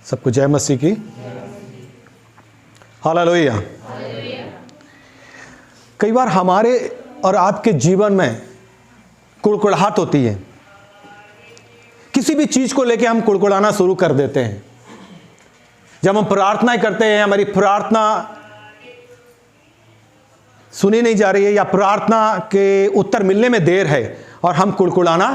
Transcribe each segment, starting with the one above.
सबको जय मसीह की। हालेलुया। कई बार हमारे और आपके जीवन में कुड़कुड़ाहट होती है, किसी भी चीज को लेके हम कुड़कुड़ाना शुरू कर देते हैं। जब हम प्रार्थना करते हैं, हमारी प्रार्थना सुनी नहीं जा रही है या प्रार्थना के उत्तर मिलने में देर है और हम कुड़कुड़ाना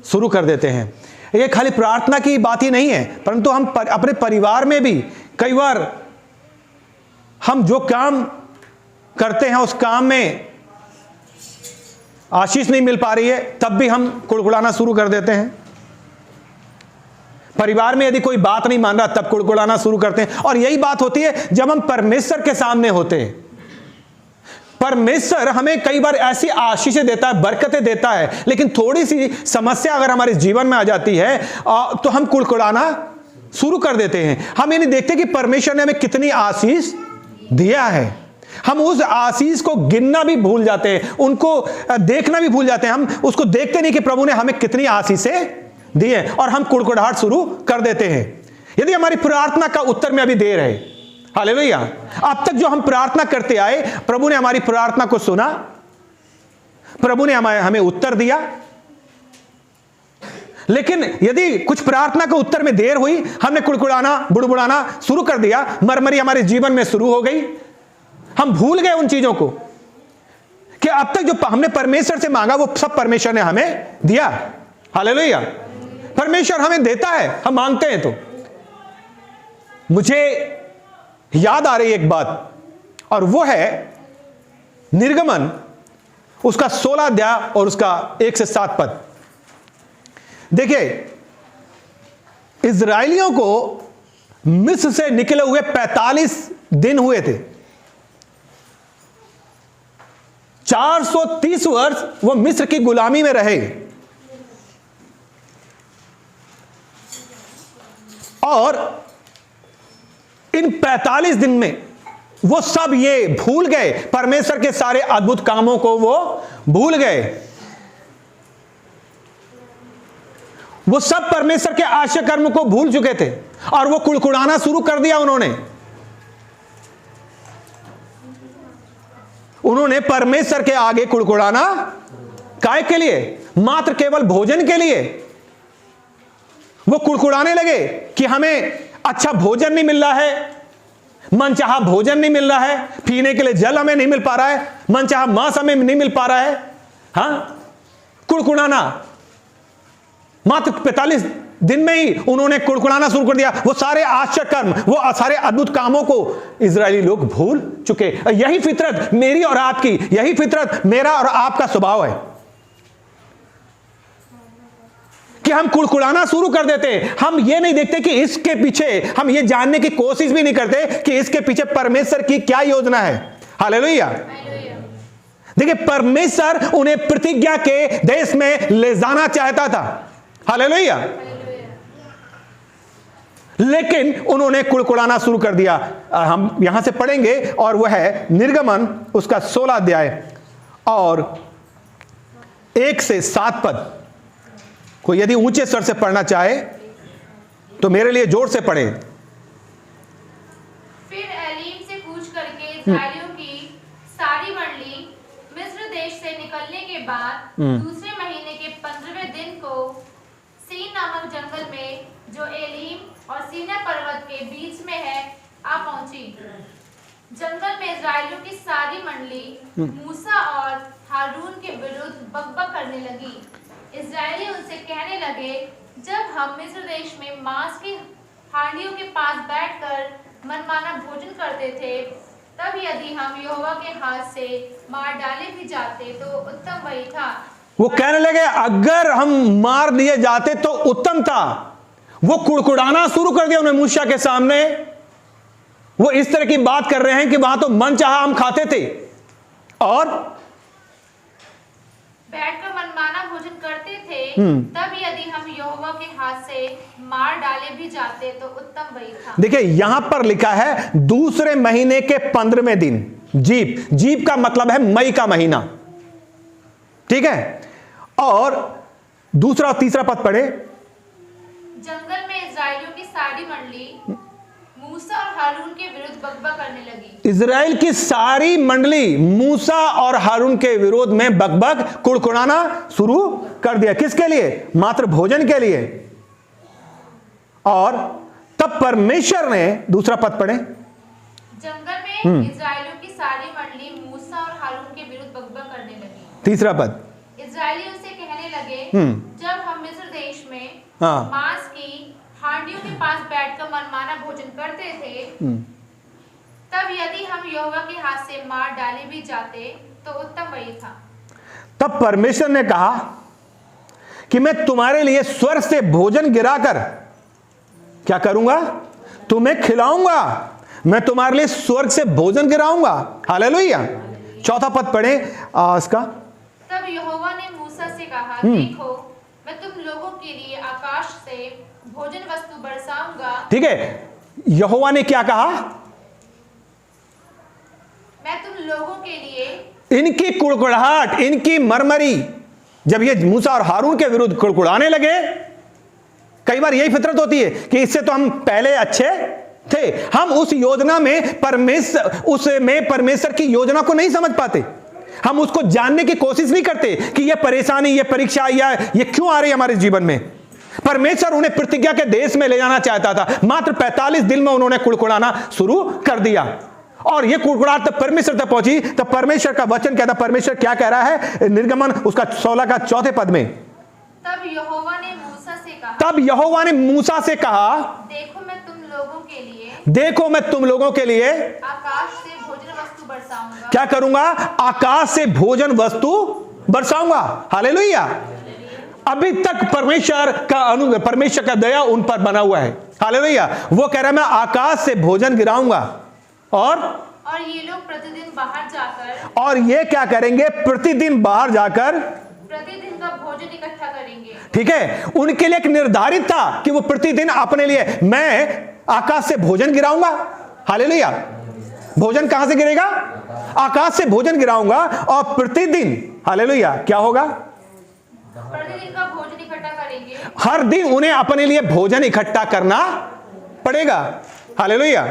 शुरू कर देते हैं। ये खाली प्रार्थना की बात ही नहीं है, परंतु हम अपने परिवार में भी कई बार हम जो काम करते हैं उस काम में आशीष नहीं मिल पा रही है, तब भी हम कुड़कुड़ाना शुरू कर देते हैं। परिवार में यदि कोई बात नहीं मान रहा तब कुड़कुड़ाना शुरू करते हैं। और यही बात होती है जब हम परमेश्वर के सामने होते हैं। परमेश्वर हमें कई बार ऐसी आशीषें देता है, बरकतें देता है, लेकिन थोड़ी सी समस्या अगर हमारे जीवन में आ जाती है तो हम कुड़कुड़ाना शुरू कर देते हैं। हम ये नहीं देखते कि परमेश्वर ने हमें कितनी आशीष दिया है। हम उस आशीष को गिनना भी भूल जाते हैं, उनको देखना भी भूल जाते हैं। हम उसको देखते नहीं कि प्रभु ने हमें कितनी आशीषें दी है, और हम कुड़कुड़ाहट शुरू कर देते हैं। यदि हमारी प्रार्थना का उत्तर में अभी देर है, हालेलुया, अब तक जो हम प्रार्थना करते आए, प्रभु ने हमारी प्रार्थना को सुना, प्रभु ने हमें उत्तर दिया, लेकिन यदि कुछ प्रार्थना के उत्तर में देर हुई, हमने कुड़कुड़ाना बुड़बुड़ाना शुरू कर दिया, मरमरी हमारे जीवन में शुरू हो गई, हम भूल गए उन चीजों को कि अब तक जो हमने परमेश्वर से मांगा वो सब परमेश्वर ने हमें दिया। हालेलुया। परमेश्वर हमें देता है, हम मांगते हैं। तो मुझे याद आ रही एक बात, और वो है निर्गमन उसका 16 अध्याय और उसका 1 से 7 पद। देखिए, इजराइलियों को मिस्र से निकले हुए 45 दिन हुए थे। 430 वर्ष वो मिस्र की गुलामी में रहे, और इन 45 दिन में वो सब ये भूल गए, परमेश्वर के सारे अद्भुत कामों को वो भूल गए। वो सब परमेश्वर के आश्चर्य कर्म को भूल चुके थे, और वो कुड़कुड़ाना शुरू कर दिया। उन्होंने परमेश्वर के आगे कुड़कुड़ाना काय के लिए? मात्र केवल भोजन के लिए। वो कुड़कुड़ाने लगे कि हमें अच्छा भोजन नहीं मिल रहा है, मनचाहा भोजन नहीं मिल रहा है, पीने के लिए जल हमें नहीं मिल पा रहा है, मनचाहा मांस हमें नहीं मिल पा रहा है। हाँ, कुड़कुड़ाना। मात्र 45 दिन में ही उन्होंने कुड़कुड़ाना शुरू कर दिया। वो सारे आश्चर्य कर्म, वो सारे अद्भुत कामों को इजरायली लोग भूल चुके। यही फितरत मेरी और आपकी, यही फितरत मेरा और आपका स्वभाव है कि हम कुड़कुड़ाना शुरू कर देते हैं। हम ये नहीं देखते कि इसके पीछे, हम ये जानने की कोशिश भी नहीं करते कि इसके पीछे परमेश्वर की क्या योजना है। हालेलुया। देखिए, परमेश्वर उन्हें प्रतिज्ञा के देश में ले जाना चाहता था। हालेलुया। लेकिन उन्होंने कुड़कुड़ाना शुरू कर दिया। हम यहां से पढ़ेंगे, और वह है निर्गमन उसका 16 अध्याय और 1 से 7 पद। कोई यदि ऊंचे स्वर से पढ़ना चाहे तो मेरे लिए जोर से पढ़े। फिर एलीम से कूच करके इस्राएलियों की सारी मंडली मिस्र देश से निकलने के बाद दूसरे महीने के 15वें दिन को सीन नामक जंगल में, जो एलीम और सीना पर्वत के बीच में है, आ पहुंची। जंगल में इस्राएलियों की सारी मंडली मूसा और हारून के विरुद्ध बकबक करने लगी। इस्राएली उनसे कहने लगे, जब हम मिस्र देश में मांस की हांडियों के पास बैठकर मनमाना भोजन करते थे, तब यदि हम यहोवा के हाथ से मार डाले भी जाते तो उत्तम वही था। वो कहने लगे अगर हम मार दिए जाते तो उत्तम था। वो कुड़कुड़ाना शुरू कर दिया उन्होंने मूसा के सामने। वो इस तरह की बात कर रहे हैं कि वहां तो मन चाहा हम खाते थे, और बैठकर मनमाना भोजन करते थे, तब यदि हम यहोवा के हाथ से मार डाले भी जाते तो उत्तम वही था। देखिए, यहां पर लिखा है दूसरे महीने के 15वें दिन। जीप का मतलब है मई का महीना, ठीक है। और दूसरा और तीसरा पद पढ़े। जंगल में इजराइलियों की सारी मंडली मूसा और हारून के विरुद्ध बकबक करने लगी। इजराइल की सारी मंडली मूसा और हारून के विरोध में बकबक कुड़कुड़ाना शुरू कर दिया। किसके लिए? मात्र भोजन के लिए। और तब परमेश्वर ने, दूसरा पद पढ़े, जंगल में इजराइलियों की सारी मंडली मूसा और हारून के विरुद्ध बकबक करने लगी। तीसरा पद, इजराइली उनसे कहने लगे, जब हम मिस्र देश में हाँ, मांस की हांडियों के पास बैठकर मनमाना भोजन करते थे, तब यदि हम यहोवा के हाथ से मार डाले भी जाते तो उत्तम वही था। तब परमेश्वर ने कहा कि मैं तुम्हारे लिए स्वर्ग से भोजन गिराकर क्या करूंगा? तुम्हें खिलाऊंगा। मैं तुम्हारे लिए स्वर्ग से भोजन गिराऊंगा। हालेलुया। चौथा पद पढ़े इसका। तब यहोवा ने मूसा से कहा, देखो मैं तुम लोगों के लिए आकाश से भोजन वस्तु बरसाऊंगा। ठीक है, यहोवा ने क्या कहा? मैं तुम लोगों के लिए, इनकी कुड़कुड़ाहट, इनकी मरमरी, जब ये मूसा और हारून के विरुद्ध कुड़कुड़ाने लगे, कई बार यही फितरत होती है कि इससे तो हम पहले अच्छे थे, हम उस योजना में परमेश्वर की योजना को नहीं समझ पाते, हम उसको जानने की कोशिश नहीं करते कि ये परेशानी, ये परीक्षा या ये क्यों आ रही है हमारे जीवन में। परमेश्वर उन्हें प्रतिज्ञा के देश में ले जाना चाहता था, मात्र 45 दिन में उन्होंने कुड़कुड़ाना शुरू कर दिया और ये कुड़कुड़ाहट तब परमेश्वर तक पहुंची। तब परमेश्वर का वचन कहता, परमेश्वर क्या कह रहा है? निर्गमन उसका 16 का चौथे पद में, तब यहोवा ने मूसा से कहा, तब यहोवा ने मूसा से कहा, देखो मैं तुम लोगों के लिए, देखो मैं तुम लोगों के लिए आकाश से भोजन वस्तु बरसाऊंगा। क्या करूंगा? आकाश से भोजन वस्तु बरसाऊंगा। हालेलुया। अभी तक परमेश्वर का दया उन पर बना हुआ है। हालेलुया। वो कह रहा है मैं आकाश से भोजन गिराऊंगा और ये लोग प्रतिदिन बाहर जाकर, और ये क्या करेंगे? प्रतिदिन बाहर जाकर प्रतिदिन का भोजन इकट्ठा करेंगे। ठीक है, उनके लिए एक निर्धारित था कि वो प्रतिदिन अपने लिए, मैं आकाश से भोजन गिराऊंगा। हालेलुया। भोजन कहां से गिरेगा? आकाश से भोजन गिराऊंगा और प्रतिदिन, हालेलुया, क्या होगा? प्रतिदिन का भोजन इकट्ठा करेंगे। हर दिन उन्हें अपने लिए भोजन इकट्ठा करना पड़ेगा। हालेलुया।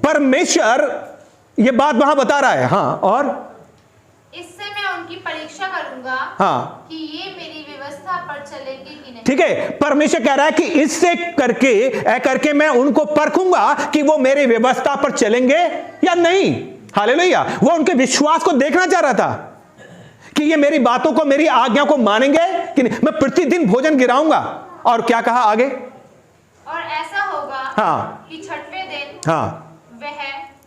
परमेश्वर ये बात वहां बता रहा है। हाँ, और इससे मैं उनकी परीक्षा करूंगा, हाँ, कि ये मेरी व्यवस्था पर चलेंगे कि नहीं। ठीक है, परमेश्वर कह रहा है कि इससे करके मैं उनको परखूंगा कि वो मेरी व्यवस्था पर चलेंगे या नहीं। हालेलुया। वो उनके विश्वास को देखना चाह रहा था कि ये मेरी बातों को, मेरी आज्ञा को मानेंगे कि नहीं। मैं प्रतिदिन भोजन गिराऊंगा। और क्या कहा आगे? और ऐसा होगा, हाँ, कि छठवें दिन, हाँ, वह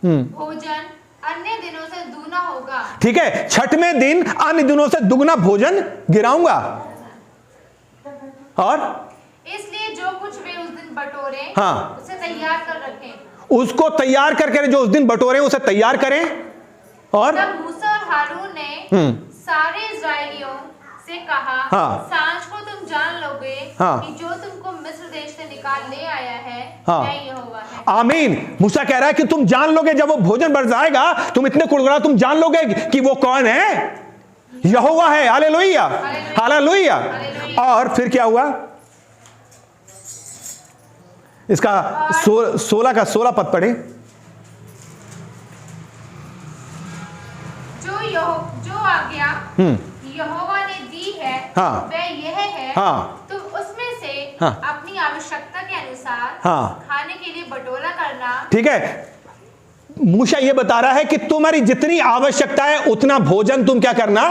भोजन अन्य दिनों से दूना होगा। ठीक है, छठवें दिन अन्य दिनों से दुगना भोजन गिराऊंगा। और इसलिए जो कुछ वे उस दिन बटोरे, हाँ, उसे तैयार कर रखें। उसको तैयार करके, जो उस दिन बटोरे उसे तैयार करें। और तब मूसा और हारून ने सारे इस्राएलियों से कहा, हाँ, सांझ को तुम जान लोगे, हाँ, कि जो तुमको मिस्र देश से निकाल ले आया है, हाँ, मैं यहोवा है। आमीन। मूसा कह रहा है कि तुम जान लोगे, जब वो भोजन बरसाएगा, तुम इतने कुड़कुड़ा, तुम जान लोगे कि वो कौन है? यहोवा है। Hallelujah, hallelujah. और फिर क्या हुआ? इसका 16 का 16 पद पढ़े। जो आज्ञा यहोवा ने दी है, हाँ, वह यह है, हाँ, तुम उसमें से हाँ, अपनी आवश्यकता के अनुसार, हाँ, खाने के लिए बटोरा करना। ठीक है, मूसा ये बता रहा है कि तुम्हारी जितनी आवश्यकता है उतना भोजन तुम क्या करना?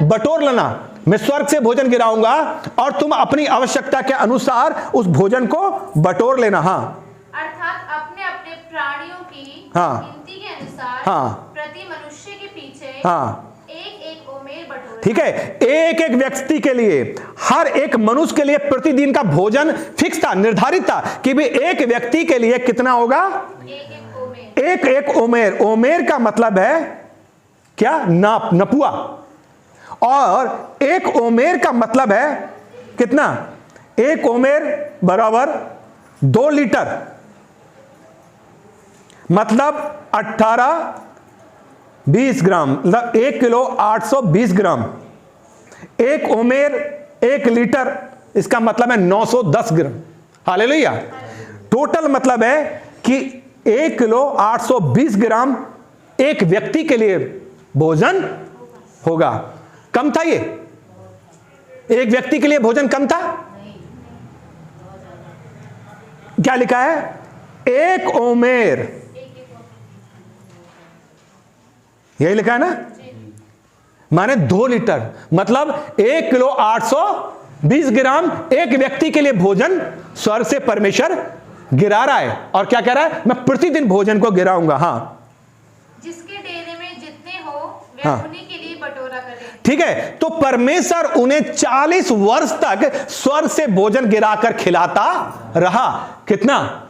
बटोर लेना। मैं स्वर्ग से भोजन गिराऊंगा और तुम अपनी आवश्यकता के अनुसार उस भोजन को बटोर लेना। हाँ, अर्थात अपने अपने प्राणियों की हाँ, गिनती के अनुसार, हाँ, प्रति मनुष्य के पीछे, हाँ, एक एक ओमेर बटोरा। ठीक है, एक एक व्यक्ति के लिए, हर एक मनुष्य के लिए प्रतिदिन का भोजन फिक्स था, निर्धारित था कि भी एक व्यक्ति के लिए कितना होगा? एक एक ओमेर। ओमेर का मतलब है क्या? नाप, नपुआ। और एक ओमेर का मतलब है कितना? एक ओमेर बराबर 2 लीटर, मतलब 18-20 ग्राम, मतलब 1 किलो 820 ग्राम। एक ओमेर 1 लीटर, इसका मतलब है 910 ग्राम। हालेलुया। टोटल मतलब है कि 1 किलो 820 ग्राम एक व्यक्ति के लिए भोजन होगा। कम था ये? एक व्यक्ति के लिए भोजन कम था? क्या लिखा है? 1 ओमेर, यही लिखा है ना, माने 2 लीटर, मतलब 1 किलो 820 ग्राम एक व्यक्ति के लिए भोजन स्वर्ग से परमेश्वर गिरा रहा है। और क्या कह रहा है? मैं प्रतिदिन भोजन को गिराऊंगा। हाँ, जिसके डेरे में जितने हो वे हाँ। उन्हीं के लिए बटोरा करें। ठीक है, तो परमेश्वर उन्हें 40 वर्ष तक स्वर्ग से भोजन गिराकर खिलाता रहा। कितना?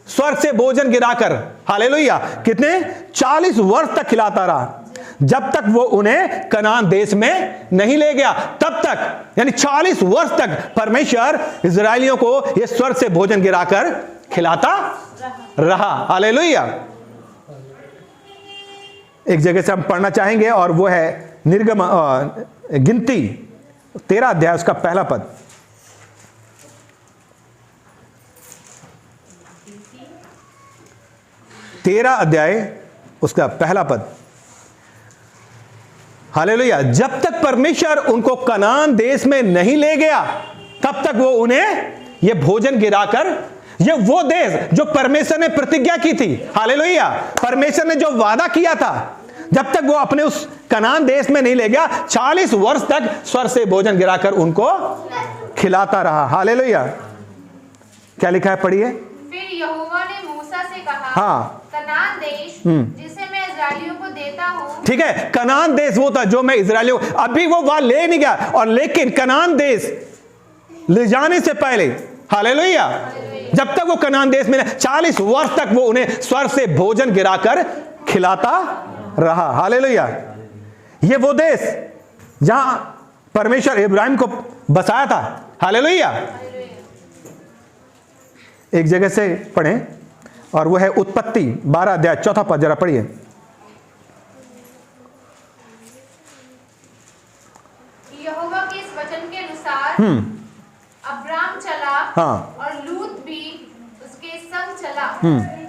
स्वर्ग से भोजन गिराकर, हालेलुया, कितने? 40 वर्ष तक खिलाता रहा, जब तक वो उन्हें कनान देश में नहीं ले गया। तब तक, यानी 40 वर्ष तक परमेश्वर इजरायलियों को ये स्वर्ग से भोजन गिराकर खिलाता रहा। हालेलुया। एक जगह से हम पढ़ना चाहेंगे और वो है निर्गम गिनती 13 अध्याय उसका पहला पद। तेरह अध्याय उसका पहला पद। हालेलुया। जब तक परमेश्वर उनको कनान देश में नहीं ले गया, तब तक वो उन्हें ये भोजन गिराकर, ये वो देश जो परमेश्वर ने प्रतिज्ञा की थी, हालेलुया, परमेश्वर ने जो वादा किया था, जब तक वो अपने उस कनान देश में नहीं ले गया, 40 वर्ष तक स्वर्ग से भोजन गिराकर उनको खिलाता रहा। हालेलुया। क्या लिखा है? पढ़िए। फिर यहोवा ने मूसा से कहा, हाँ, कनान देश जिसे मैं इस्राएलियों को देता हूँ। ठीक है, कनान देश वो था जो मैं इजरायलियों, अभी वो वहां ले नहीं गया, और लेकिन कनान देश ले जाने से पहले, हालेलुया, जब तक वो कनान देश में 40 वर्ष तक वो उन्हें स्वर्ग से भोजन गिराकर खिलाता रहा। हालेलुया। ये वो देश जहां परमेश्वर इब्राहिम को बसाया था। हालेलुया। एक जगह से पढ़ें और वो है उत्पत्ति 12 अध्याय 4 पद, जरा पढ़िए। यहोवा के इस वचन के अनुसार अब्राम चला, हाँ, और लूत भी उसके संग चला।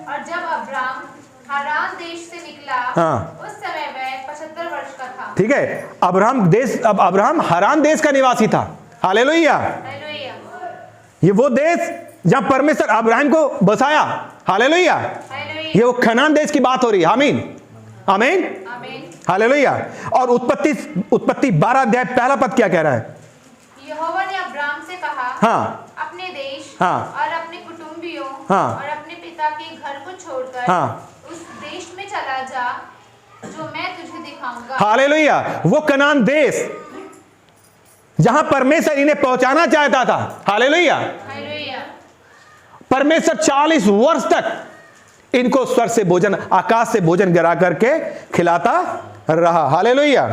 और जब अब्राम हारान देश से निकला, हाँ, उस समय वह 75 वर्ष का था। ठीक है, अब अब्राहम हारान देश का निवासी था। हालेलुया। हालेलुया। ये वो देश जहां परमेश्वर अब्राहम को बसाया। हालेलुया। हालेलुया। ये वो कनान देश की बात हो रही है। आमीन, आमीन, आमीन। हालेलुया। और उत्पत्ति 12 अध्याय पहला पद क्या कह रहा है? यहोवा ने अब्राम से कहा, हाँ, अपने देश, हाँ, और अपने कुटुंबियों, हाँ, और अपने पिता के घर को छोड़कर, हाँ, उस देश में चला जा जो मैं तुझे दिखाऊंगा। हालेलुया। वो कनान देश जहां परमेश्वर इन्हें पहुंचाना चाहता था। हालेलुया। हालेलुया। परमेश्वर 40 वर्ष तक इनको स्वर्ग से भोजन, आकाश से भोजन गिरा करके खिलाता रहा। हालेलुया।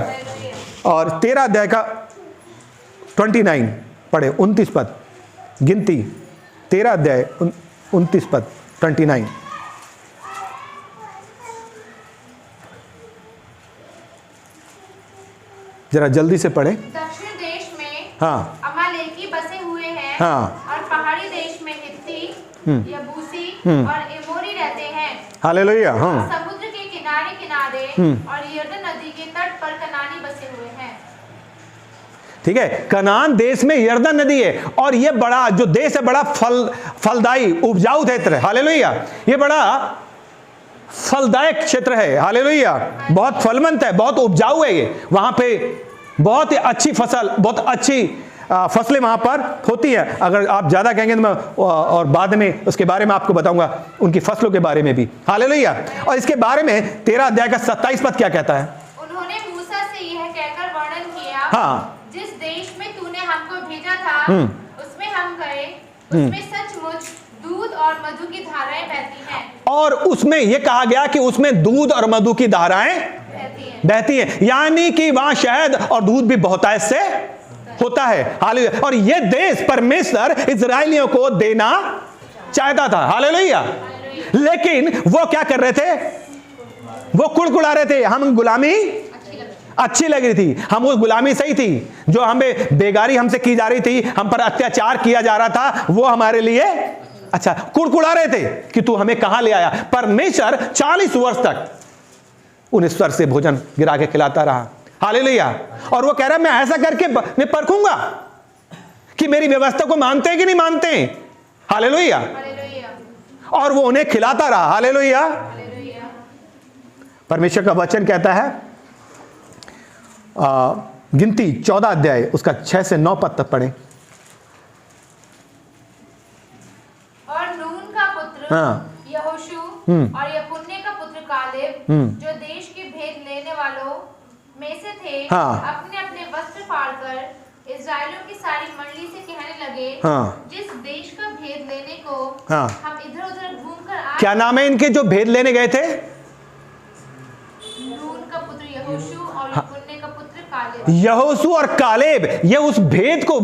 और 13 अध्याय का 29 पढ़े, 29 पद, गिनती 13 अध्याय 29 पद 29। जरा जल्दी से पढ़े। दक्षिण देश में हाँ, अमालेकी बसे हुए हैं, हाँ, और पहाड़ी देश में हित्ती, यबूसी और एमोरी रहते हैं। हालेलुया। हाँ, समुद्र के किनारे किनारे और यरदन नदी के तट पर कनानी बसे हुए हैं। ठीक है, कनान देश में यरदन नदी है, और ये बड़ा जो देश है बड़ा फलदायी उपजाऊ क्षेत्र है। हालेलुया। ये बड़ा फलदायक क्षेत्र है। हालेलुया। बहुत फलवंत है, बहुत उपजाऊ है ये। वहां पे बहुत ही अच्छी फसल, बहुत अच्छी फसलें वहां पर होती है। अगर आप ज्यादा कहेंगे तो मैं और बाद में उसके बारे में आपको बताऊंगा, उनकी फसलों के बारे में भी। हालेलुया। और इसके बारे में 13 अध्याय का 27 पद क्या कहता है? उन्होंने मूसा से यह कहकर वर्णन किया, हाँ, जिस देश में तूने हमको भेजा था उसमें हम गए, उसमें सचमुच दूध और मधु की धाराएं बहती हैं। और उसमें यह कहा गया कि उसमें दूध और मधु की धाराएं बहती हैं, यानी कि वहां शहद और दूध भी बहुतायत से होता है। हालेलुया। और यह देश परमेश्वर इजरायलियों को देना चाहता था। हालेलुया। लेकिन वो क्या कर रहे थे? वो कुड़कुड़ा रहे थे, हम गुलामी अच्छी लग रही थी, हम उस गुलामी सही थी, जो हमें बेगारी हमसे की जा रही थी, हम पर अत्याचार किया जा रहा था, वो हमारे लिए अच्छा। कुड़कुड़ा रहे थे कि तू हमें कहां ले आया। परमेश्वर 40 वर्ष तक उन्हें स्वर से भोजन गिरा के खिलाता रहा। हालेलुया। और वो कह रहा है मैं ऐसा करके मैं परखूंगा कि मेरी व्यवस्था को मानते हैं कि नहीं मानते हैं। हालेलुया। और वो उन्हें खिलाता रहा। हालेलुया। परमेश्वर का वचन कहता है, गिनती 14 अध्याय उसका 6 से 9 पद तक पढ़े। और नून का पुत्र यहोशू और यपुन्ने का पुत्र कालेब, जो देश के भेद लेने वालों में से थे, अपने अपने वस्त्र फाड़कर इस्राएलियों की सारी मंडली से कहने लगे, जिस देश का भेद लेने को हम इधर उधर घूमकर आए। क्या नाम है इनके जो भेद लेने गए थे? नून का पुत्र यहोशू और यपुन्ने का पुत्र कालेब। यहोशू और कालेब ये उस भेद को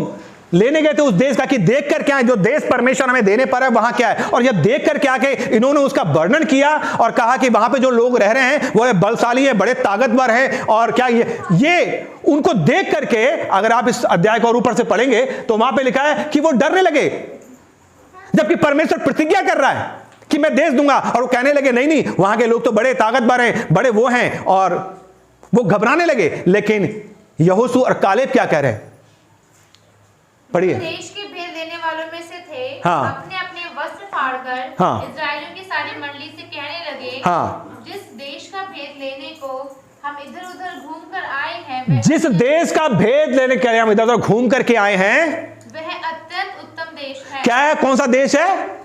लेने गए थे उस देश का, कि देख कर क्या है जो देश परमेश्वर हमें देने पर है वहां क्या है। और जब देख कर क्या के इन्होंने उसका वर्णन किया और कहा कि वहां पे जो लोग रह रहे हैं वो बलशाली है, बड़े ताकतवर हैं, और क्या ये उनको देख करके, अगर आप इस अध्याय को और ऊपर से पढ़ेंगे तो वहां पे लिखा है कि वो डरने लगे, जबकि परमेश्वर प्रतिज्ञा कर रहा है कि मैं देश दूंगा, और वो कहने लगे नहीं नहीं वहां के लोग तो बड़े ताकतवर हैं, बड़े वो हैं, और वो घबराने लगे। लेकिन यहोशू और कालेब क्या कह रहे हैं? पढ़िए। देश के भेद लेने वालों में से थे, हाँ, अपने अपने वस्त्र फाड़कर हाँ, इस्राएलियों की सारी मंडली से कहने लगे, हाँ, जिस देश का भेद लेने को हम इधर उधर घूम कर आए हैं, जिस देश का भेद लेने के लिए हम इधर उधर घूम करके आए हैं, वह अत्यंत उत्तम देश है। क्या है? कौन सा देश है?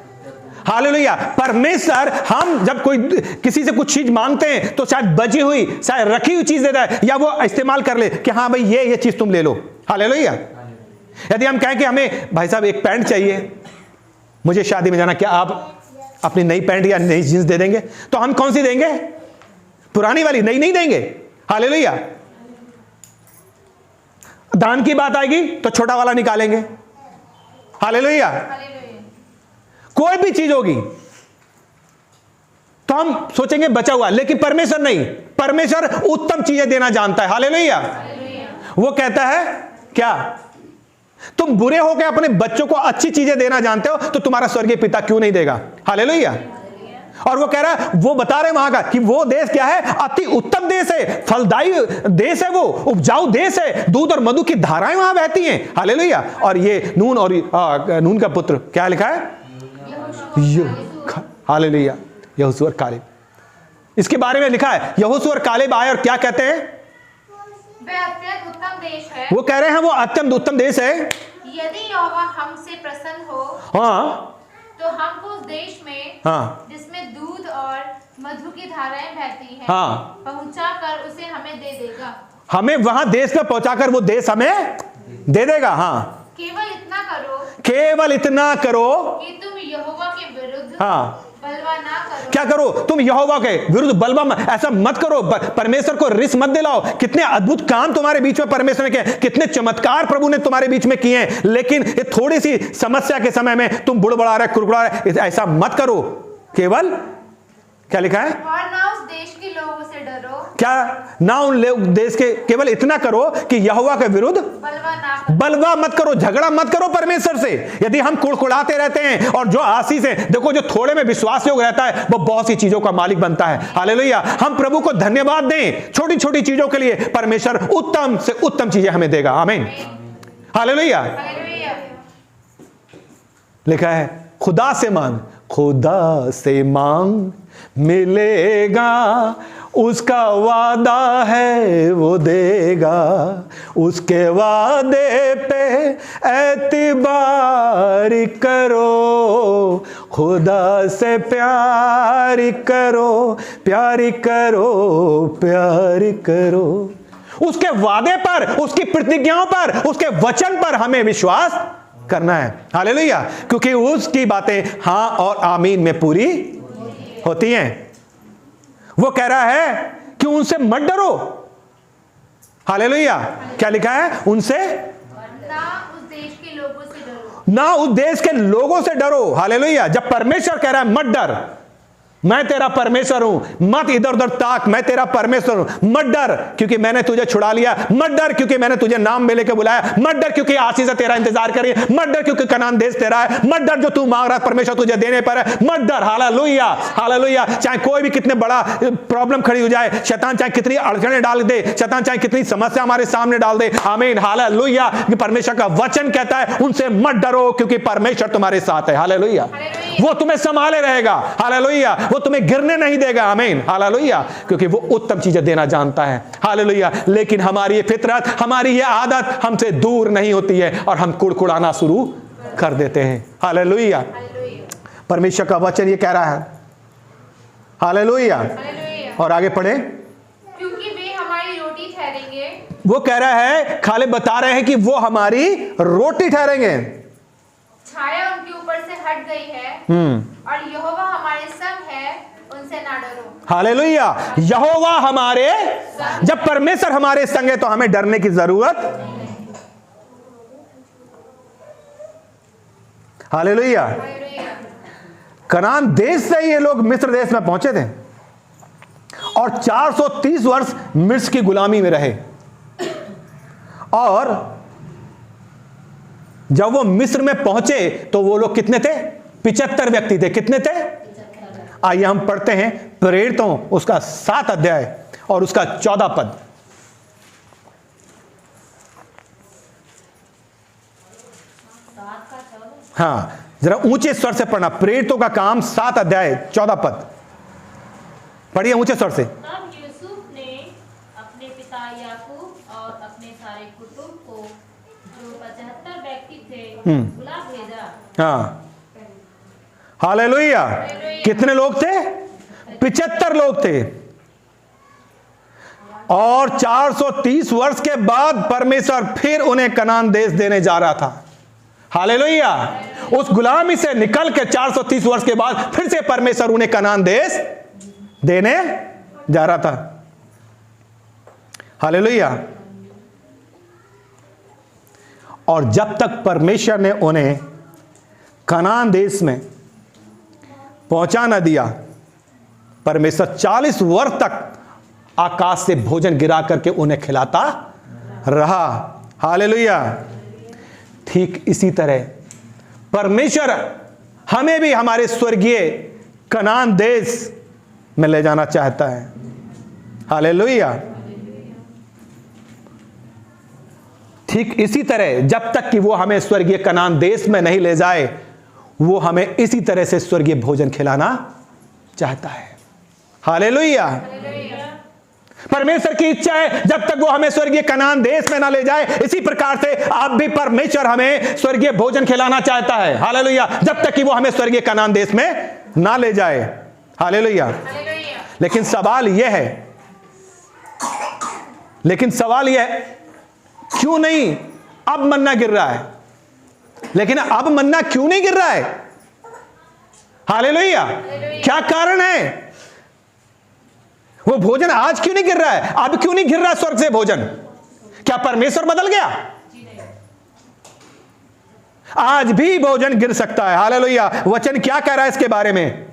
हालेलुया। परमेश्वर हम जब कोई किसी से कुछ चीज मांगते हैं तो शायद बची हुई, शायद रखी हुई चीज देता है, या वो इस्तेमाल कर ले कि हाँ भाई ये चीज तुम ले लो। हालेलुया। यदि हम कहें कि हमें भाई साहब एक पैंट चाहिए, मुझे शादी में जाना, क्या आप अपनी नई पैंट या नई जींस दे देंगे? तो हम कौन सी देंगे? पुरानी वाली, नई नहीं देंगे। हालेलुया। दान की बात आएगी तो छोटा वाला निकालेंगे। हालेलुया। कोई भी चीज होगी तो हम सोचेंगे बचा हुआ, लेकिन परमेश्वर नहीं, परमेश्वर उत्तम चीजें देना जानता है। हालेलुया। वो कहता है क्या? तुम बुरे हो के अपने बच्चों को अच्छी चीजें देना जानते हो तो तुम्हारा स्वर्गीय पिता क्यों नहीं देगा? हालेलुया। और वो कह रहा है, वो बता रहे वहां का कि वो देश क्या है? अति उत्तम देश है, फलदायी देश है, वो उपजाऊ देश है, दूध और मधु की धाराएं वहां बहती हैं। हालेलुया। और ये नून और नून का पुत्र क्या लिखा है? हालेलुया। यहोशू और कालेब, इसके बारे में लिखा है। यहोशू और कालेब आए और क्या कहते हैं? वह अत्यंत उत्तम देश है। वो कह रहे हैं वो अत्यंत उत्तम देश है। यदि यहोवा हमसे प्रसन्न हो, हाँ, तो हमको उस देश में, हाँ, जिसमें दूध और मधु की धाराएं बहती हैं, हाँ, पहुंचाकर उसे हमें दे देगा। हमें वहां देश में पहुंचाकर वो देश हमें दे देगा। हाँ, केवल इतना करो, केवल इतना करो कि तुम यहोवा के विरुद्ध हाँ बलवा ना करो। क्या करो? तुम यहोवा के विरुद्ध बलवा ऐसा मत करो, परमेश्वर को रिस मत दिलाओ। कितने अद्भुत काम तुम्हारे बीच में परमेश्वर ने किए, कितने चमत्कार प्रभु ने तुम्हारे बीच में किए हैं, लेकिन ये थोड़ी सी समस्या के समय में तुम बुड़बड़ा रहे, कुड़कुड़ा रहे, ऐसा मत करो। केवल क्या लिखा है? और ना उस देश के लोगों से डरो। क्या? ना उन देश के, केवल इतना करो कि यहोवा के विरुद्ध बलवा मत करो, झगड़ा मत करो परमेश्वर से। यदि हम कुड़कुड़ाते रहते हैं, और जो आशीष है, देखो जो थोड़े में विश्वास योग रहता है वो बहुत सी चीजों का मालिक बनता है। हालेलुया। हम प्रभु को धन्यवाद दें छोटी छोटी चीजों के लिए, परमेश्वर उत्तम से उत्तम चीजें हमें देगा। आमीन। हालेलुया। लिखा है खुदा से मांग, खुदा से मांग मिलेगा, उसका वादा है वो देगा, उसके वादे पे एतबार करो, खुदा से प्यार करो, प्यार करो, प्यार करो। उसके वादे पर, उसकी प्रतिज्ञाओं पर, उसके वचन पर हमें विश्वास करना है। हालेलुया। क्योंकि उसकी बातें हाँ और आमीन में पूरी होती हैं। वो कह रहा है कि उनसे मत डरो। हालेलुया। क्या लिखा है? उनसे ना उस देश के लोगों से डरो। ना उस देश के लोगों से डरो। हालेलुया। जब परमेश्वर कह रहा है मत डर, मैं तेरा परमेश्वर हूं, मत इधर उधर ताक, मैं तेरा परमेश्वर हूं। मत डर क्योंकि मैंने तुझे छुड़ा लिया, मत डर क्योंकि मैंने तुझे नाम में लेकर बुलाया, मत डर क्योंकि आशीष तेरा इंतजार कर रही है, मत डर क्योंकि कनान देश तेरा है, मत डर जो तू मांग रहा है परमेश्वर तुझे देने पर है, मत डर। Hallelujah, hallelujah. चाहे कोई भी कितने बड़ा प्रॉब्लम खड़ी हो जाए, शैतान चाहे कितनी अड़चने डाल दे, शैतान चाहे कितनी समस्या हमारे सामने डाल दे, आमीन, हालेलुया। परमेश्वर का वचन कहता है उनसे मत डरो क्योंकि परमेश्वर तुम्हारे साथ है। हालेलुया। वो तुम्हें संभाले रहेगा। हालेलुया। वो तुम्हें गिरने नहीं देगा। आमीन, हालेलुया। क्योंकि वो उत्तम चीजें देना जानता है। हालेलुया। लेकिन हमारी ये फितरत, हमारी ये आदत हमसे दूर नहीं होती है और हम कुड़कुड़ाना शुरू कर देते हैं। हालेलुया। परमेश्वर का वचन ये कह रहा है। हालेलुया। और आगे पढ़े। क्योंकि वे हमारी रोटी ठहरेंगे। वो कह रहा है, खाली बता रहे हैं कि वो हमारी रोटी ठहरेंगे। छाया उनके ऊपर से हट गई है और यहोवा हमारे संग है, उनसे ना डरो। हालेलुया। यहोवा हमारे, जब परमेश्वर हमारे संग है तो हमें डरने की जरूरत। हालेलुया। कनान देश से ये लोग मिस्र देश में पहुंचे थे और 430 वर्ष मिस्र की गुलामी में रहे। और जब वो मिस्र में पहुंचे तो वो लोग कितने थे? 75 व्यक्ति थे। कितने थे? आइए हम पढ़ते हैं प्रेरितों उसका 7 अध्याय और उसका 14 पद। हाँ, जरा ऊंचे स्वर से पढ़ना। प्रेरितों का काम 7 अध्याय 14 पद पढ़िए ऊंचे स्वर से। तब यूसुफ ने अपने पिता याकूब और अपने सारे कुटुंब को, जो 75 व्यक्ति थे, बुला भेजा। हाँ, हालेलुया। कितने लोग थे? 75 लोग थे। और 430 वर्ष के बाद परमेश्वर फिर उन्हें कनान देश देने जा रहा था। हालेलुया। उस गुलामी से निकल के 430 वर्ष के बाद फिर से परमेश्वर उन्हें कनान देश देने जा रहा था। हालेलुया। और जब तक परमेश्वर ने उन्हें कनान देश में पहुंचा न दिया, परमेश्वर 40 वर्ष तक आकाश से भोजन गिरा करके उन्हें खिलाता रहा। हालेलुया। ठीक इसी तरह परमेश्वर हमें भी हमारे स्वर्गीय कनान देश में ले जाना चाहता है। हालेलुया। ठीक इसी तरह जब तक कि वो हमें स्वर्गीय कनान देश में नहीं ले जाए, वो हमें इसी तरह से स्वर्गीय भोजन खिलाना चाहता है। हालेलुया। परमेश्वर की इच्छा है जब तक वो हमें स्वर्गीय कनान देश में ना ले जाए, इसी प्रकार से आप भी परमेश्वर हमें स्वर्गीय भोजन खिलाना चाहता है। हालेलुया। जब तक कि वो हमें स्वर्गीय कनान देश में ना ले जाए। हालेलुया। लेकिन सवाल यह है, क्यों नहीं अब मन्ना गिर रहा है? लेकिन अब मन्ना क्यों नहीं गिर रहा है? हालेलुया। क्या कारण है? वो भोजन आज क्यों नहीं गिर रहा है? अब क्यों नहीं गिर रहा स्वर्ग से भोजन? क्या परमेश्वर बदल गया? आज भी भोजन गिर सकता है। हालेलुया। वचन क्या कह रहा है इसके बारे में?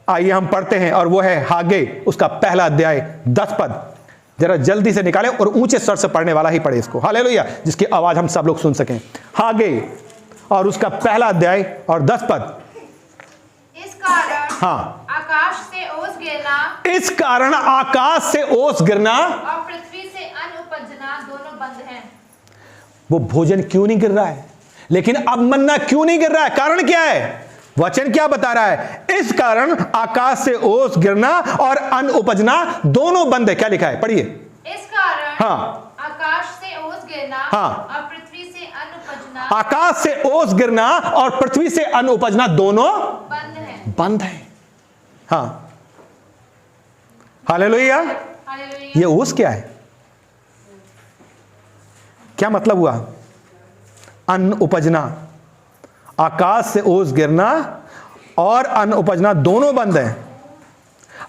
आइए हम पढ़ते हैं, और वो है हागे उसका पहला अध्याय 10 पद। जरा जल्दी से निकाले और ऊंचे स्वर से पढ़ने वाला ही पढ़े इसको। हालेलुया। जिसकी आवाज हम सब लोग सुन सकें। हागे और उसका पहला अध्याय और 10 पद। इस कारण हाँ, आकाश से ओस गिरना, इस कारण आकाश से ओस गिरना और पृथ्वी से अन्न उपजना दोनों बंद हैं। वो भोजन क्यों नहीं गिर रहा है? लेकिन अब मन्ना क्यों नहीं गिर रहा है? कारण क्या है? वचन क्या बता रहा है? इस कारण आकाश से ओस गिरना और अन्न उपजना दोनों बंद है। क्या लिखा है? पढ़िए। इस कारण हाँ, आकाश से ओस गिरना, हाँ, और पृथ्वी से अन्न उपजना, आकाश से ओस गिरना और पृथ्वी से अन्न उपजना दोनों बंद है। हाँ, हालेलुया। ये ओस क्या है? क्या मतलब हुआ? अन्न उपजना, आकाश से ओस गिरना और अन्न उपजना दोनों बंद है।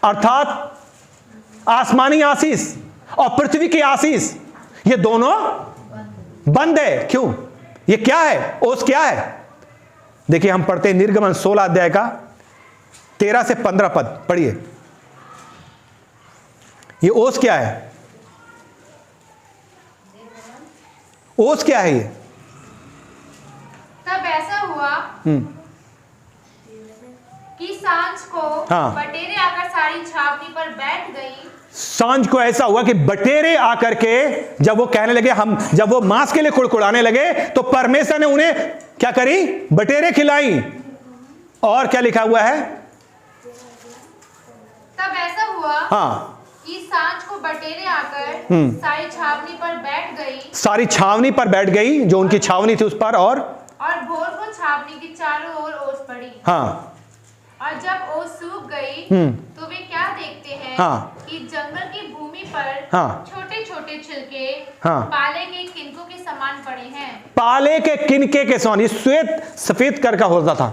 अर्थात आसमानी आशीष और पृथ्वी की आशीष ये दोनों बंद है। क्यों? ये क्या है? ओस क्या है? देखिए हम पढ़ते हैं निर्गमन 16 अध्याय का 13 से 15 पद पढ़िए। ये ओस क्या है? ओस क्या है ये? तब ऐसा हुआ कि सांझ को हाँ। बटेरें आकर सारी छावनी पर बैठ गई। सांझ को ऐसा हुआ कि बटेरे आकर के जब वो कहने लगे, जब वो मांस के लिए कुड़कुड़ाने लगे, तो परमेश्वर ने उन्हें क्या करी? बटेरे खिलाई। और क्या लिखा हुआ है? तब ऐसा हुआ हाँ, कि सांझ को बटेरें आकर सारी छावनी पर बैठ गई, सारी छावनी पर बैठ गई, जो उनकी छावनी थी उस पर, और भोर को छावनी की चारों ओर ओस पड़ी। हाँ, और जब ओस सूख गई तो वे क्या देखते हैं हाँ। कि जंगल की भूमि पर हाँ। छोटे छोटे छिलके हाँ। पाले के किनकों के समान पड़े हैं। पाले के किनके के समान, ये श्वेत सफेद कर का होता था।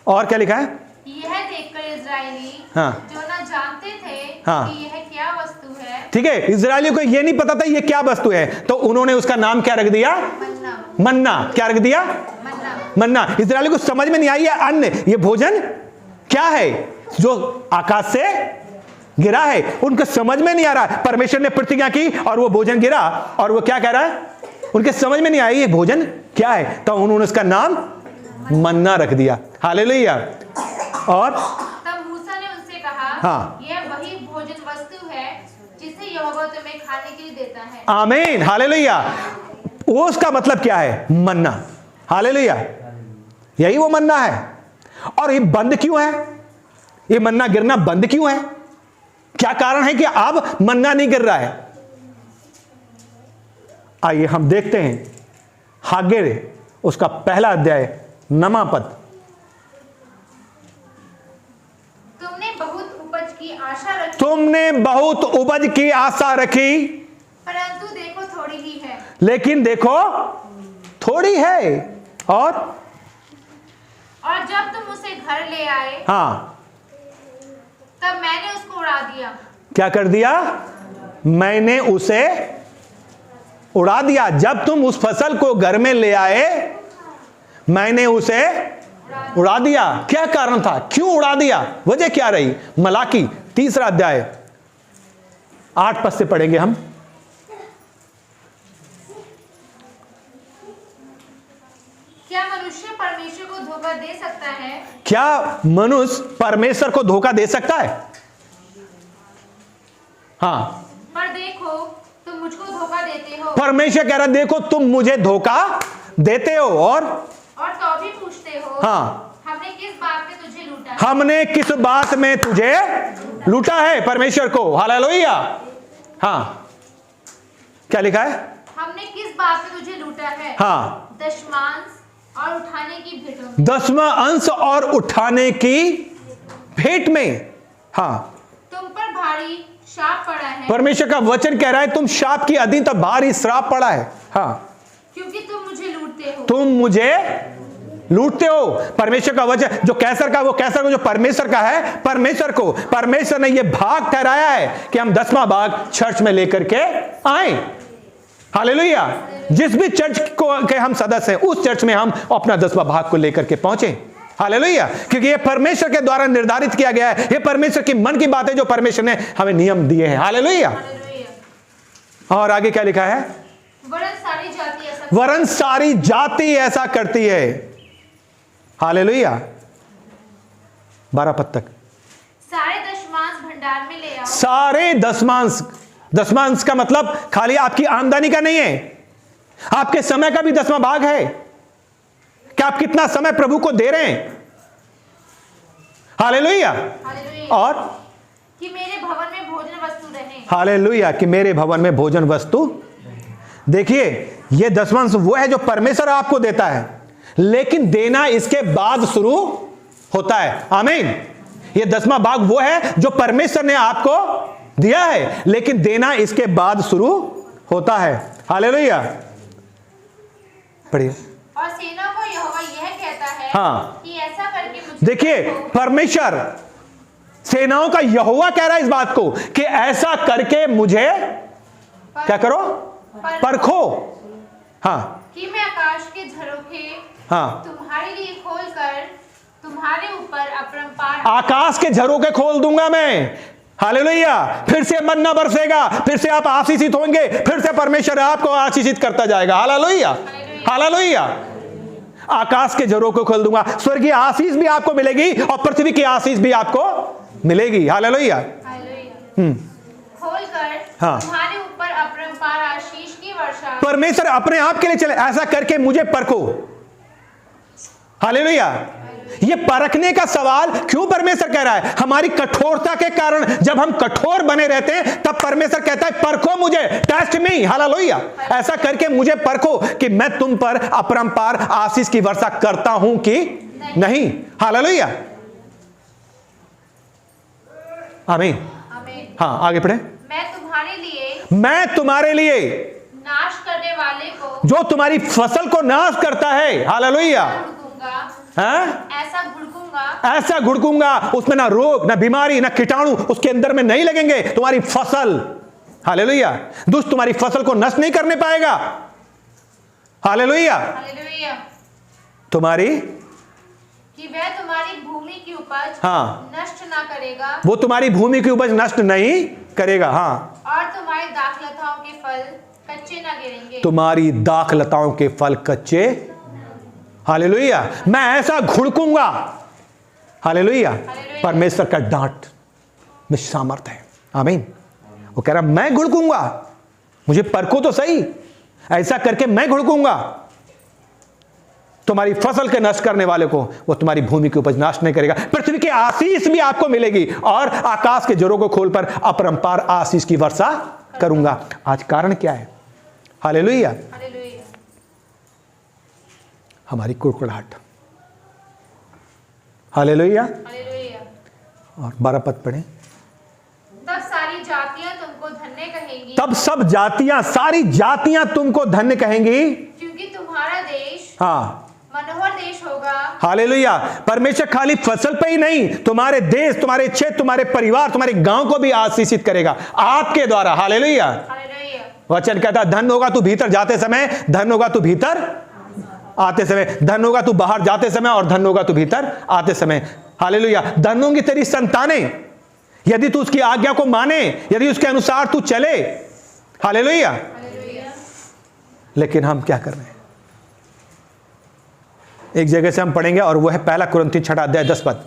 और क्या लिखा है? यह देखकर इजरायली हाँ। जो न जानते थे हाँ। कि यह क्या वस्तु है, ठीक है, इजरायलियों को ये नहीं पता था ये क्या वस्तु है, तो उन्होंने उसका नाम क्या रख दिया? मन्ना। मन्ना। क्या रख दिया? मन्ना। मन्ना। इजरायलियों को समझ में नहीं आई, ये अन्न, ये भोजन क्या है जो आकाश से गिरा है। उनको समझ में नहीं आ रहा। परमेश्वर ने प्रतिज्ञा की और वो भोजन गिरा, और वो क्या कह रहा है? उनके समझ में नहीं आई ये भोजन क्या है, तो उन्होंने उसका नाम मन्ना रख दिया। हालेलुया। और तब मूसा ने उनसे कहा, हाँ। यह वही भोजन वस्तु है जिसे यहोवा तुम्हें खाने के लिए देता है। आमीन। हालेलुया। उसका मतलब क्या है? मन्ना। हालेलुया। यही वो मन्ना है। और ये बंद क्यों है? ये मन्ना गिरना बंद क्यों है? क्या कारण है कि अब मन्ना नहीं गिर रहा है? आइए हम देखते हैं हागे उसका पहला अध्याय 9वां पद। तुमने बहुत उपज की आशा रखी, तुमने बहुत उपज की आशा रखी, परंतु देखो थोड़ी ही है। लेकिन देखो थोड़ी है। और जब तुम उसे घर ले आए, हाँ, तब मैंने उसको उड़ा दिया। क्या कर दिया? मैंने उसे उड़ा दिया। जब तुम उस फसल को घर में ले आए, मैंने उसे उड़ा दिया। क्या कारण था? क्यों उड़ा दिया? वजह क्या रही? मलाकी 3 अध्याय 8 पद से पढ़ेंगे हम। क्या मनुष्य परमेश्वर को धोखा दे सकता है? क्या मनुष्य परमेश्वर को धोखा दे सकता है? हाँ, पर देखो तुम मुझको धोखा देते हो, परमेश्वर कह रहा है देखो तुम मुझे धोखा देते हो, और तो भी पूछते हो, हाँ, हमने किस बात में तुझे लूटा है? हमने किस बात में तुझे लूटा है? परमेश्वर को। हालेलुया। हाँ, क्या लिखा है? हमने किस बात में तुझे लूटा है? हाँ, दशमांश और उठाने की भेंटों में। 10वां अंश और उठाने की भेंट में। हाँ, तुम पर भारी शाप पड़ा है, परमेश्वर का वचन कह रहा है तुम शाप की अधीन, तब भारी श्राप पड़ा है। हाँ, क्योंकि तुम मुझे लूटते हो। तुम मुझे लूटते हो। परमेश्वर का वचन जो कैसर का, वो कैसर को जो परमेश्वर का है, परमेश्वर को परमेश्वर ने यह भाग ठहराया है कि हम 10वां भाग चर्च में लेकर के आए। हालेलुया। जिस भी चर्च को के हम सदस्य हैं, उस चर्च में हम अपना 10वां भाग को लेकर के पहुंचे। हालेलुया। क्योंकि ये परमेश्वर के द्वारा निर्धारित किया गया है। ये परमेश्वर की मन की बात है जो परमेश्वर ने हमें नियम दिए हैं। हालेलुया। और आगे क्या लिखा है? वरन सारी जाति ऐसा, वरन सारी जाति ऐसा करती है। हालेलुया। 12 पद तक। सारे दशमांश भंडार में ले आओ। सारे दशमांश। दशमांश का मतलब खाली आपकी आमदनी का नहीं है, आपके समय का भी 10वां भाग है कि आप कितना समय प्रभु को दे रहे हैं। हालेलुया। हालेलुया। और कि मेरे भवन में भोजन वस्तु रहे। हालेलुया कि मेरे भवन में भोजन वस्तु। देखिए, ये दशमांश वो है जो परमेश्वर आपको देता है, लेकिन देना इसके बाद शुरू होता है। आमीन। ये 10वां भाग वो है जो परमेश्वर ने आपको दिया है, लेकिन देना इसके बाद शुरू होता है। हालेलुया। पढ़िए। और सेना को यहोवा यह कहता है, हाँ, कि ऐसा करके मुझे देखिए, परमेश्वर सेनाओं का यहोवा कह रहा है इस बात को कि ऐसा करके मुझे क्या करो? परखो। हाँ, कि मैं आकाश के झरोखे हाँ, तुम्हारे लिए खोलकर तुम्हारे ऊपर अपरंपार आकाश के झरोखे खोल दूंगा मैं। हालेलुया। फिर से मन्ना बरसेगा, फिर से आप आशीषित होंगे, फिर से परमेश्वर आपको आशीषित करता जाएगा। Hallelujah, hallelujah. आकाश के झरोखे खोल दूंगा, स्वर्गीय आशीष भी आपको मिलेगी और पृथ्वी की आशीष भी आपको मिलेगी। हालेलुया। खोलकर हाँ। तुम्हारे ऊपर अपरंपार आशीष की वर्षा। परमेश्वर अपने आप के लिए चले, ऐसा करके मुझे परखो। हालेलुया। ये परखने का सवाल क्यों परमेश्वर कह रहा है? हमारी कठोरता के कारण जब हम कठोर बने रहते हैं तब परमेश्वर कहता है परखो मुझे, टेस्ट मी। हालेलुया। ऐसा करके मुझे परखो कि मैं तुम पर अपरंपार आशीष की वर्षा करता हूं कि नहीं। हालेलुया, आमीन। हाँ, आगे पढ़े। मैं तुम्हारे लिए नाश करने वाले को, जो तुम्हारी फसल को नाश करता है, हालेलुया, ऐसा घुड़कूंगा, उसमें ना रोग, ना बीमारी, ना कीटाणु उसके अंदर में नहीं लगेंगे। तुम्हारी फसल, हालेलुया, दुष्ट तुम्हारी फसल को नष्ट नहीं करने पाएगा। हालेलुया। तुम्हारी कि वह तुम्हारी भूमि की उपज हाँ नष्ट ना करेगा, वो तुम्हारी भूमि की उपज नष्ट नहीं करेगा। हाँ, और तुम्हारी दाखलताओं के फल कच्चे ना गिरेंगे। तुम्हारी दाखलताओं के फल कच्चे, हालेलुया, मैं ऐसा घुड़कूंगा। हालेलुया। परमेश्वर का डांट में सामर्थ्य है। आमीन। वो कह रहा मैं घुड़कूंगा, मुझे परखो तो सही, ऐसा करके मैं घुड़कूंगा। तुम्हारी फसल के नष्ट करने वाले को वो तुम्हारी भूमि की उपज नाश नहीं करेगा। पृथ्वी की आशीष भी आपको मिलेगी और आकाश के जरों को खोल पर अपरंपार आशीष की वर्षा करूंगा। आज कारण क्या है? हालेलुया। हमारी कुड़कुड़ाहट। हालेलुया। और 12 पद पढ़ें। तब सारी जातियां तुमको धन्य कहेंगी, तब सब जातियां, सारी जातियां तुमको धन्य कहेंगी, क्योंकि तुम्हारा देश हाँ मनोहर देश होगा। हालेलुया। परमेश्वर खाली फसल पे ही नहीं, तुम्हारे देश, तुम्हारे क्षेत्र, तुम्हारे परिवार, तुम्हारे गांव को भी आशीषित करेगा आपके द्वारा। हालेलुया। वचन कहता है धन होगा तू भीतर जाते समय, धन होगा तू भीतर आते समय, धन होगा तू बाहर जाते समय और धन होगा तू भीतर आते समय। हालेलुया। धन होंगी तेरी संतानें यदि तू उसकी आज्ञा को माने, यदि उसके अनुसार तू चले। हालेलुया। लेकिन हम क्या कर रहे हैं? एक जगह से हम पढ़ेंगे और वह है 1 कुरिन्थी 6 अध्याय 10 पद।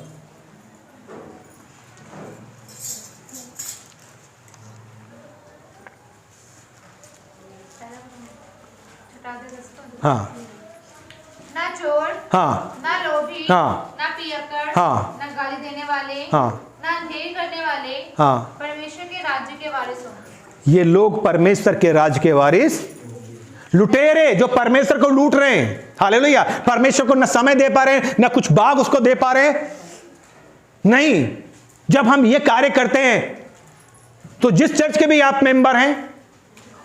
हाँ, ना चोर, हाँ, ना लोभी, हाँ, ना पियक्कड़, हाँ, ना गाली देने वाले, हाँ, ना अंधेर करने वाले, हाँ, परमेश्वर के राज्य के वारिस होंगे। ये लोग परमेश्वर के राज्य के वारिस, लुटेरे जो परमेश्वर को लूट रहे हैं। हालेलुया। परमेश्वर को न समय दे पा रहे हैं, न कुछ भाग उसको दे पा रहे हैं। नहीं, जब हम ये कार्य करते हैं तो जिस चर्च के भी आप मेंबर हैं,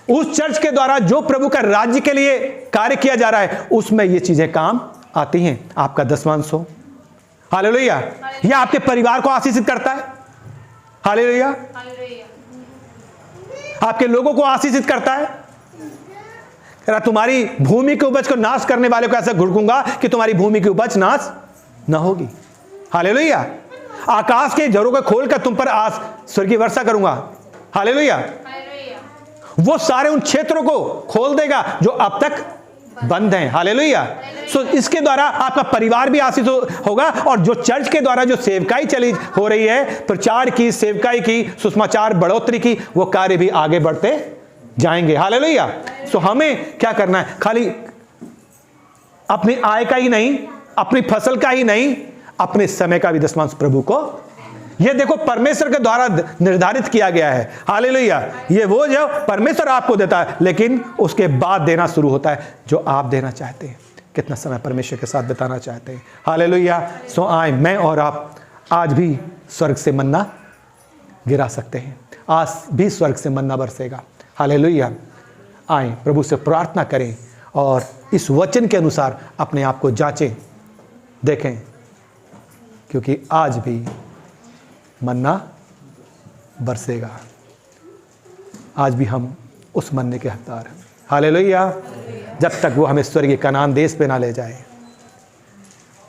उस चर्च के द्वारा जो प्रभु का राज्य के लिए कार्य किया जा रहा है उसमें ये चीजें काम आती हैं। आपका दसवांश हो, हालेलुया, यह आपके परिवार को आशीषित करता है। हालेलुया। आपके लोगों को आशीषित करता है। तुम्हारी भूमि की उपज को नाश करने वाले को ऐसा घुड़कूंगा कि तुम्हारी भूमि की उपज नाश न होगी। हालेलुया। आकाश के झरों को खोलकर तुम पर स्वर्गीय वर्षा करूंगा। हालेलुया। वो सारे उन क्षेत्रों को खोल देगा जो अब तक बंद हैं। हालेलुया। सो इसके द्वारा आपका परिवार भी आशीष होगा और जो चर्च के द्वारा जो सेवकाई चली हो रही है, प्रचार की, सेवकाई की, सुसमाचार बढ़ोतरी की, वो कार्य भी आगे बढ़ते जाएंगे। हालेलुया। सो हमें क्या करना है? खाली अपनी आय का ही नहीं, अपनी फसल का ही नहीं, अपने समय का भी दसवांश प्रभु को, ये देखो परमेश्वर के द्वारा निर्धारित किया गया है। हालेलुया। ये वो जो परमेश्वर आपको देता है, लेकिन उसके बाद देना शुरू होता है जो आप देना चाहते हैं, कितना समय परमेश्वर के साथ बिताना चाहते हैं। हालेलुया। सो आए मैं और आप आज भी स्वर्ग से मन्ना गिरा सकते हैं, आज भी स्वर्ग से मन्ना बरसेगा। हालेलुया। आए प्रभु से प्रार्थना करें और इस वचन के अनुसार अपने आप को जांचें, देखें, क्योंकि आज भी मन्ना बरसेगा। आज भी हम उस मन्ने के हकदार हैं। हालेलुया। जब तक वो हमें स्वर्गीय कनान देश पे ना ले जाए,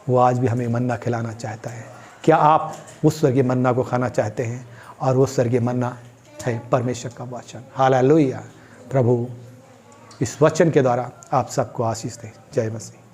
वो आज भी हमें मन्ना खिलाना चाहता है। क्या आप उस स्वर्गीय मन्ना को खाना चाहते हैं? और वो स्वर्गीय मन्ना है परमेश्वर का वचन। हालेलुया। प्रभु इस वचन के द्वारा आप सबको आशीष दें। जय मसीह।